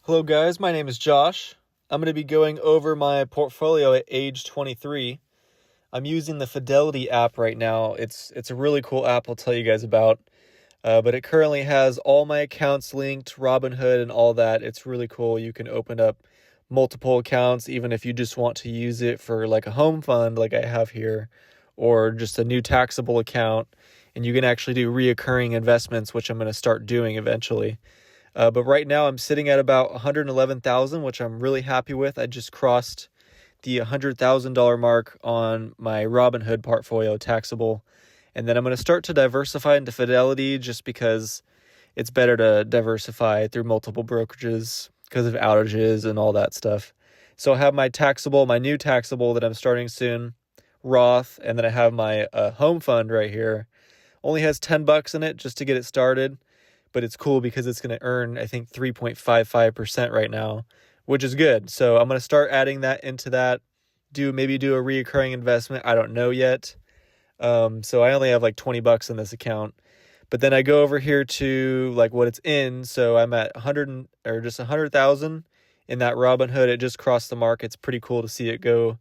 Hello guys, my name is Josh. I'm going to be going over my portfolio at age 23. I'm using the Fidelity app right now. It's a really cool app I'll tell you guys about. But it currently has all my accounts linked, Robinhood and all that. It's really cool. You can open up multiple accounts even if you just want to use it for like a home fund like I have here, or just a new taxable account. And you can actually do reoccurring investments, which I'm going to start doing eventually. But right now I'm sitting at about 111,000, which I'm really happy with. I just crossed the $100,000 mark on my Robinhood portfolio taxable. And then I'm going to start to diversify into Fidelity just because it's better to diversify through multiple brokerages because of outages and all that stuff. So I have my new taxable that I'm starting soon, Roth, and then I have my home fund right here. Only has $10 in it just to get it started. But it's cool because it's going to earn, I think, 3.55% right now, which is good. So I'm going to start adding that into that, maybe do a reoccurring investment. I don't know yet. So I only have like $20 in this account. But then I go over here to like what it's in. So I'm at 100,000 in that Robinhood. It just crossed the mark. It's pretty cool to see it go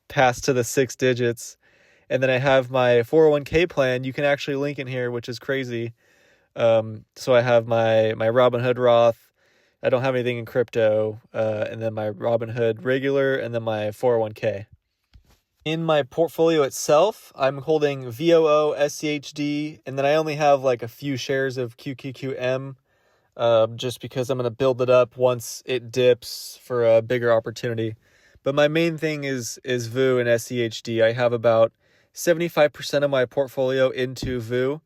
past to the 6 digits. And then I have my 401k plan. You can actually link in here, which is crazy. So I have my Robinhood Roth. I don't have anything in crypto, and then my Robinhood regular, and then my 401k. In my portfolio itself, I'm holding VOO, SCHD, and then I only have like a few shares of QQQM, just because I'm going to build it up once it dips for a bigger opportunity. But my main thing is VOO and SCHD. I have about 75% of my portfolio into VOO.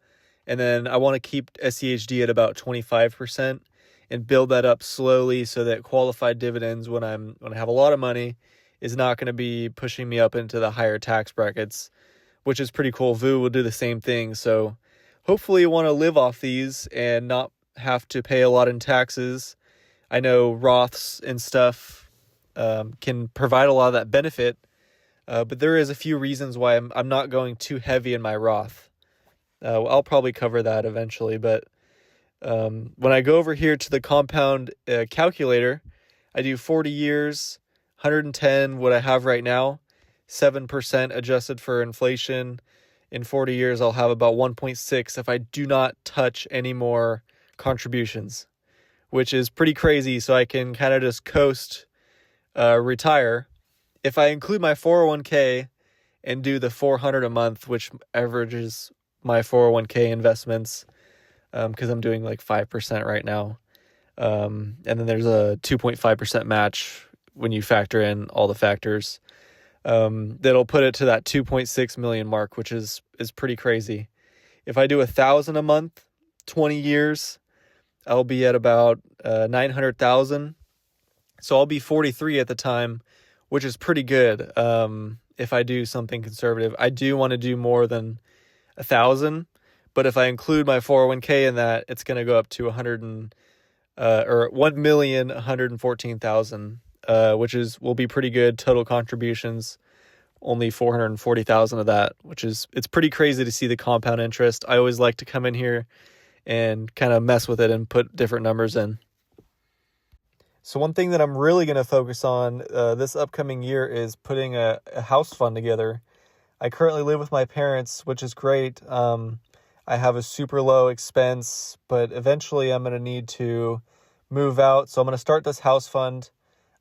And then I want to keep SCHD at about 25% and build that up slowly so that qualified dividends when I have a lot of money is not going to be pushing me up into the higher tax brackets, which is pretty cool. VOO will do the same thing. So hopefully you want to live off these and not have to pay a lot in taxes. I know Roths and stuff can provide a lot of that benefit, but there is a few reasons why I'm not going too heavy in my Roth. I'll probably cover that eventually, but when I go over here to the compound calculator, I do 40 years, 110, what I have right now, 7% adjusted for inflation. In 40 years, I'll have about 1.6 if I do not touch any more contributions, which is pretty crazy, so I can kind of just coast, retire. If I include my 401k and do the $400 a month, which averages my 401k investments, because I'm doing like 5% right now. And then there's a 2.5% match when you factor in all the factors. That'll put it to that 2.6 million mark, which is pretty crazy. If I do 1,000 a month, 20 years, I'll be at about 900,000. So I'll be 43 at the time, which is pretty good. If I do something conservative, I do want to do more than 1,000, but if I include my 401k in that, it's going to go up to 1,114,000, which will be pretty good total contributions. Only 440,000 of that, it's pretty crazy to see the compound interest. I always like to come in here and kind of mess with it and put different numbers in. So one thing that I'm really going to focus on this upcoming year is putting a house fund together. I currently live with my parents, which is great. I have a super low expense, but eventually I'm going to need to move out. So I'm going to start this house fund.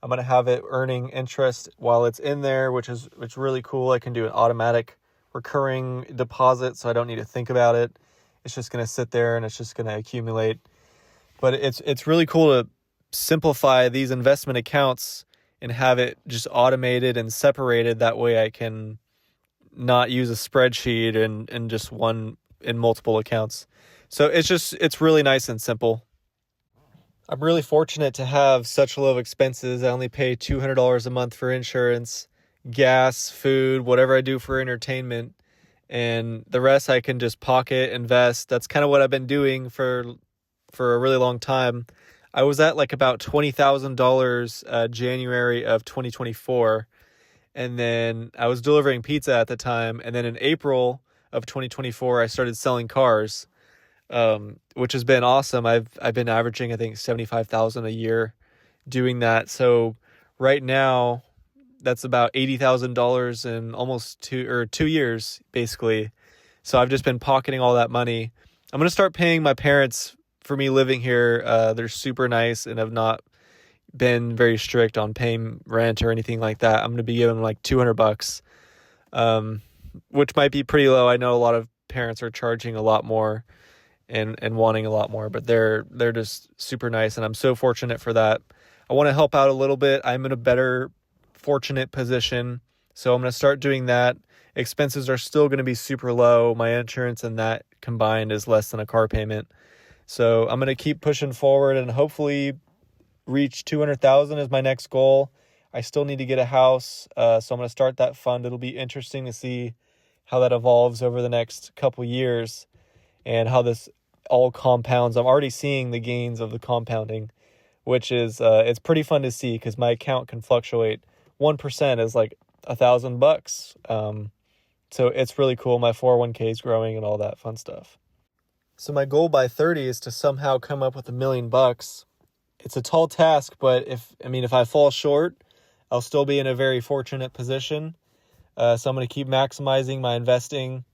I'm going to have it earning interest while it's in there, which is really cool. I can do an automatic recurring deposit, so I don't need to think about it. It's just going to sit there and it's just going to accumulate. But it's really cool to simplify these investment accounts and have it just automated and separated. That way I can not use a spreadsheet and just one in multiple accounts. So it's really nice and simple. I'm really fortunate to have such low expenses. I only pay $200 a month for insurance, gas, food, whatever I do for entertainment, and the rest I can just pocket, invest. That's kind of what I've been doing for a really long time. I was at like about $20,000 January of 2024. And then I was delivering pizza at the time. And then in April of 2024, I started selling cars, which has been awesome. I've been averaging, I think, $75,000 a year doing that. So right now, that's about $80,000 in almost 2 years, basically. So I've just been pocketing all that money. I'm going to start paying my parents for me living here. They're super nice and have not been very strict on paying rent or anything like that. I'm going to be giving them like $200, which might be pretty low. I know a lot of parents are charging a lot more and wanting a lot more, but they're just super nice, and I'm so fortunate for that. I want to help out a little bit. I'm in a better fortunate position, so I'm going to start doing that. Expenses are still going to be super low. My insurance and that combined is less than a car payment. So I'm going to keep pushing forward and hopefully reach 200,000 is my next goal. I still need to get a house, so I'm going to start that fund. It'll be interesting to see how that evolves over the next couple years and how this all compounds. I'm already seeing the gains of the compounding, which is it's pretty fun to see because my account can fluctuate. 1% is like $1,000. So it's really cool. My 401k is growing and all that fun stuff. So my goal by 30 is to somehow come up with $1 million. It's a tall task, but if I fall short, I'll still be in a very fortunate position. So I'm going to keep maximizing my investing,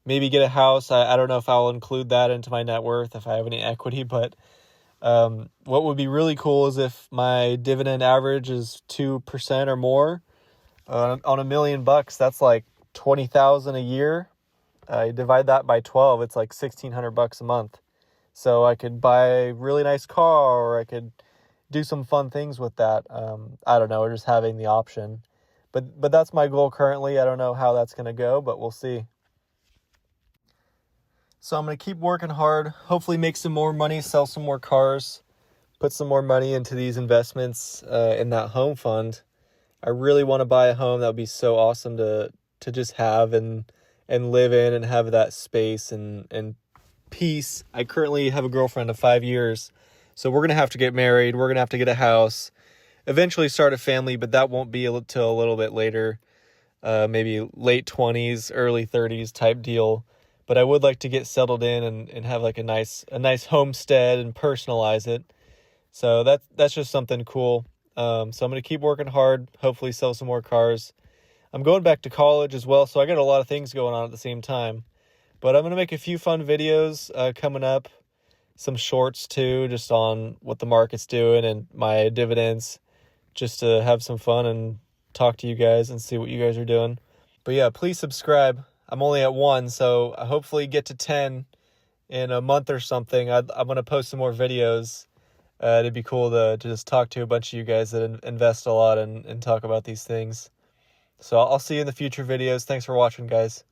maybe get a house. I don't know if I'll include that into my net worth if I have any equity, but what would be really cool is if my dividend average is 2% or more on $1 million. That's like 20,000 a year. I divide that by 12. It's like $1,600 a month. So I could buy a really nice car, or I could do some fun things with that. I don't know, or just having the option. But that's my goal currently. I don't know how that's going to go, but we'll see. So I'm going to keep working hard, hopefully make some more money, sell some more cars, put some more money into these investments in that home fund. I really want to buy a home. That would be so awesome to just have and live in and have that space and peace. I currently have a girlfriend of 5 years, so we're going to have to get married. We're going to have to get a house, eventually start a family, but that won't be till a little bit later, maybe late 20s, early 30s type deal. But I would like to get settled in and have like a nice homestead and personalize it. So that's just something cool. So I'm going to keep working hard, hopefully sell some more cars. I'm going back to college as well, so I got a lot of things going on at the same time. But I'm going to make a few fun videos coming up, some shorts too, just on what the market's doing and my dividends, just to have some fun and talk to you guys and see what you guys are doing. But yeah, please subscribe. I'm only at 1, so I hopefully get to 10 in a month or something. I'm going to post some more videos. It'd be cool to just talk to a bunch of you guys that invest a lot and talk about these things. So I'll see you in the future videos. Thanks for watching, guys.